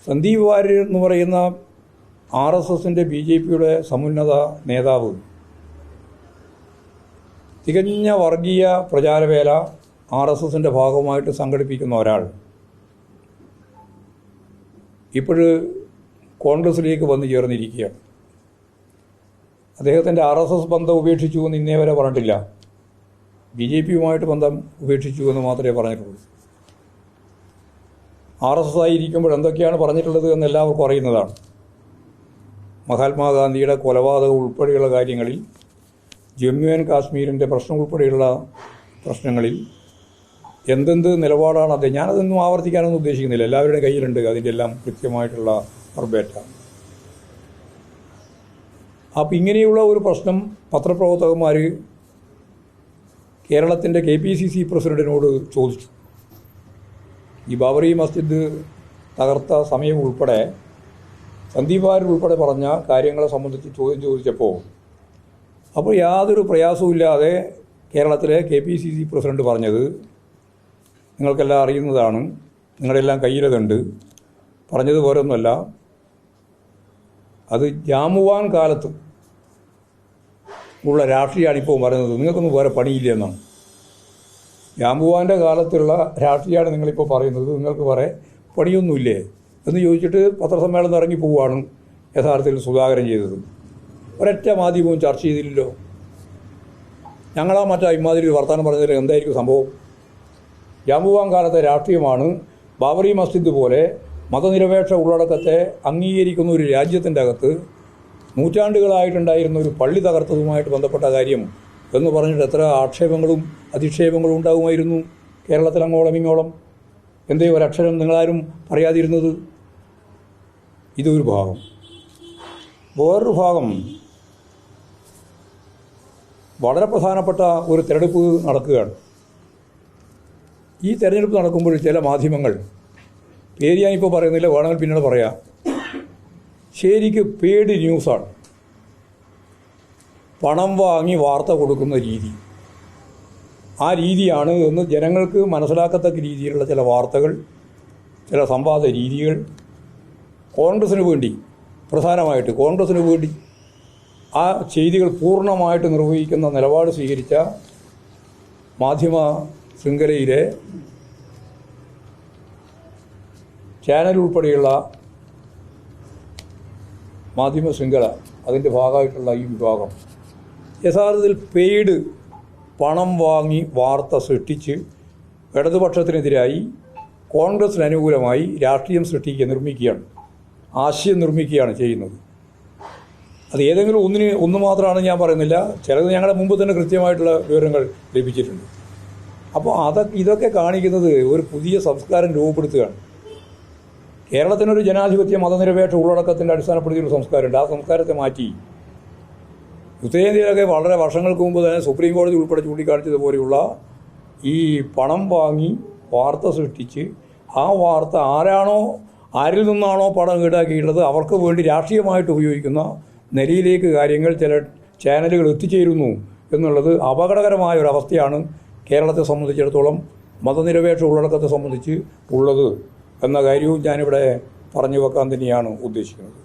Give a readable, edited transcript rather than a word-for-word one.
സന്ദീപ് വാര്യർ എന്ന് പറയുന്ന RSSൻ്റെ BJPയുടെ സമുന്നത നേതാവ് തികഞ്ഞ വർഗീയ പ്രചാരവേല RSSൻ്റെ ഭാഗമായിട്ട് സംഘടിപ്പിക്കുന്ന ഒരാൾ ഇപ്പോഴ് കോൺഗ്രസിലേക്ക് വന്നു ചേർന്നിരിക്കുകയാണ്. അദ്ദേഹത്തിൻ്റെ RSS ബന്ധം ഉപേക്ഷിച്ചു എന്ന് ഇന്നേ വരെ പറഞ്ഞിട്ടില്ല. BJPയുമായിട്ട് ബന്ധം ഉപേക്ഷിച്ചു എന്ന് മാത്രമേ പറഞ്ഞിട്ടുള്ളൂ. RSS ആയിരിക്കുമ്പോൾ എന്തൊക്കെയാണ് പറഞ്ഞിട്ടുള്ളത് എന്ന് എല്ലാവർക്കും അറിയുന്നതാണ്. മഹാത്മാഗാന്ധിയുടെ കൊലപാതകം ഉൾപ്പെടെയുള്ള കാര്യങ്ങളിൽ, ജമ്മു ആൻഡ് കാശ്മീരിൻ്റെ പ്രശ്നം ഉൾപ്പെടെയുള്ള പ്രശ്നങ്ങളിൽ എന്തെന്ത് നിലപാടാണ് അദ്ദേഹം. ഞാനതൊന്നും ആവർത്തിക്കാനൊന്നും ഉദ്ദേശിക്കുന്നില്ല, എല്ലാവരുടെയും കയ്യിലുണ്ട് അതിൻ്റെ എല്ലാം കൃത്യമായിട്ടുള്ള വർബേറ്റ. അപ്പം ഇങ്ങനെയുള്ള ഒരു പ്രശ്നം പത്രപ്രവർത്തകന്മാർ കേരളത്തിൻ്റെ KPCC പ്രസിഡന്റിനോട് ചോദിച്ചു. ഈ ബാബറി മസ്ജിദ് തകർത്ത സമയം ഉൾപ്പെടെ സന്ദീപ് വാര്യർ ഉൾപ്പെടെ പറഞ്ഞ കാര്യങ്ങളെ സംബന്ധിച്ച് ചോദ്യം ചോദിച്ചപ്പോൾ അപ്പോൾ യാതൊരു പ്രയാസവുമില്ലാതെ കേരളത്തിലെ KPCC പ്രസിഡന്റ് പറഞ്ഞത്, നിങ്ങൾക്കെല്ലാം അറിയുന്നതാണ്, നിങ്ങളുടെ എല്ലാം കയ്യിലതുണ്ട്, പറഞ്ഞതുപോലെ ഒന്നുമല്ല, അത് ജാമുവാൻ കാലത്ത് ഉള്ള രാഷ്ട്രീയമാണ് ഇപ്പോൾ പറയുന്നത്, നിങ്ങൾക്കൊന്നും വേറെ പണിയില്ല എന്നാണ്. ജാമുവാൻ്റെ കാലത്തുള്ള രാഷ്ട്രീയമാണ് നിങ്ങളിപ്പോൾ പറയുന്നത്, നിങ്ങൾക്ക് വേറെ പണിയൊന്നുമില്ലേ എന്ന് ചോദിച്ചിട്ട് പത്രസമ്മേളനം ഇറങ്ങി പോവുകയാണ് യഥാർത്ഥത്തിൽ സുധാകരൻ ചെയ്തത്. ഒരൊറ്റ മാധ്യമവും ചർച്ച ചെയ്തില്ലല്ലോ. ഞങ്ങളാ മറ്റാ ഇമാതിരി വർത്തമാനം പറഞ്ഞതിൽ എന്തായിരിക്കും സംഭവം? ജാമുവാൻ കാലത്തെ രാഷ്ട്രീയമാണ് ബാബറി മസ്ജിദ് പോലെ മതനിരപേക്ഷ ഉള്ളടക്കത്തെ അംഗീകരിക്കുന്ന ഒരു രാജ്യത്തിൻ്റെ അകത്ത് നൂറ്റാണ്ടുകളായിട്ടുണ്ടായിരുന്ന ഒരു പള്ളി തകർത്തതുമായിട്ട് ബന്ധപ്പെട്ട കാര്യം എന്ന് പറഞ്ഞിട്ട് എത്ര ആക്ഷേപങ്ങളും അധിക്ഷേപങ്ങളും ഉണ്ടാകുമായിരുന്നു കേരളത്തിൽ അങ്ങോളം ഇങ്ങോളം. എന്തേ ഒരക്ഷരം നിങ്ങളാരും പറയാതിരുന്നത്? ഇതൊരു ഭാഗം. വേറൊരു ഭാഗം, വളരെ പ്രധാനപ്പെട്ട ഒരു തെരഞ്ഞെടുപ്പ് നടക്കുകയാണ്. ഈ തെരഞ്ഞെടുപ്പ് നടക്കുമ്പോൾ ചില മാധ്യമങ്ങൾ, പേര് ഞാനിപ്പോൾ പറയുന്നില്ല, വേണമെങ്കിൽ പിന്നീട് പറയാം, ശരിക്ക് പെയ്ഡ് ന്യൂസാണ്, പണം വാങ്ങി വാർത്ത കൊടുക്കുന്ന രീതി. ആ രീതിയാണ് എന്ന് ജനങ്ങൾക്ക് മനസ്സിലാക്കത്തക്ക രീതിയിലുള്ള ചില വാർത്തകൾ, ചില സംവാദ രീതികൾ കോൺഗ്രസിന് വേണ്ടി, പ്രധാനമായിട്ട് കോൺഗ്രസിന് വേണ്ടി ആ ചെയ്തികൾ പൂർണ്ണമായിട്ട് നിർവഹിക്കുന്ന നിലപാട് സ്വീകരിച്ച മാധ്യമ ശൃംഖലയിലെ ചാനൽ ഉൾപ്പെടെയുള്ള മാധ്യമ ശൃംഖല, അതിൻ്റെ ഭാഗമായിട്ടുള്ള ഈ വിഭാഗം യഥാർത്ഥത്തിൽ പെയ്ഡ് പണം വാങ്ങി വാർത്ത സൃഷ്ടിച്ച് ഇടതുപക്ഷത്തിനെതിരായി കോൺഗ്രസിന് അനുകൂലമായി രാഷ്ട്രീയം നിർമ്മിക്കുകയാണ്, ആശയം നിർമ്മിക്കുകയാണ് ചെയ്യുന്നത്. അത് ഏതെങ്കിലും ഒന്ന് മാത്രമാണ് ഞാൻ പറയുന്നില്ല, ചിലത് ഞങ്ങളുടെ മുമ്പ് തന്നെ കൃത്യമായിട്ടുള്ള വിവരങ്ങൾ ലഭിച്ചിട്ടുണ്ട്. അപ്പോൾ ഇതൊക്കെ കാണിക്കുന്നത് ഒരു പുതിയ സംസ്കാരം രൂപപ്പെടുത്തുകയാണ്. കേരളത്തിനൊരു ജനാധിപത്യ മതനിരപേക്ഷ ഉള്ളടക്കത്തിൻ്റെ അടിസ്ഥാനപ്പെടുത്തിയൊരു സംസ്കാരമുണ്ട്. ആ സംസ്കാരത്തെ മാറ്റി ഉത്തരേന്ത്യയിലൊക്കെ വളരെ വർഷങ്ങൾക്ക് മുമ്പ് തന്നെ സുപ്രീം കോടതി ഉൾപ്പെടെ ചൂണ്ടിക്കാണിച്ചതുപോലെയുള്ള ഈ പണം വാങ്ങി വാർത്ത സൃഷ്ടിച്ച് ആ വാർത്ത ആരിൽ നിന്നാണോ പണം ഈടാക്കിയിട്ടുള്ളത് അവർക്ക് വേണ്ടി രാഷ്ട്രീയമായിട്ട് ഉപയോഗിക്കുന്ന നിലയിലേക്ക് കാര്യങ്ങൾ ചില ചാനലുകൾ എത്തിച്ചേരുന്നു എന്നുള്ളത് അപകടകരമായ ഒരവസ്ഥയാണ് കേരളത്തെ സംബന്ധിച്ചിടത്തോളം മതനിരപേക്ഷ ഉള്ളടക്കത്തെ സംബന്ധിച്ച് ഉള്ളത് എന്ന കാര്യവും ഞാനിവിടെ പറഞ്ഞു വെക്കാൻ തന്നെയാണ് ഉദ്ദേശിക്കുന്നത്.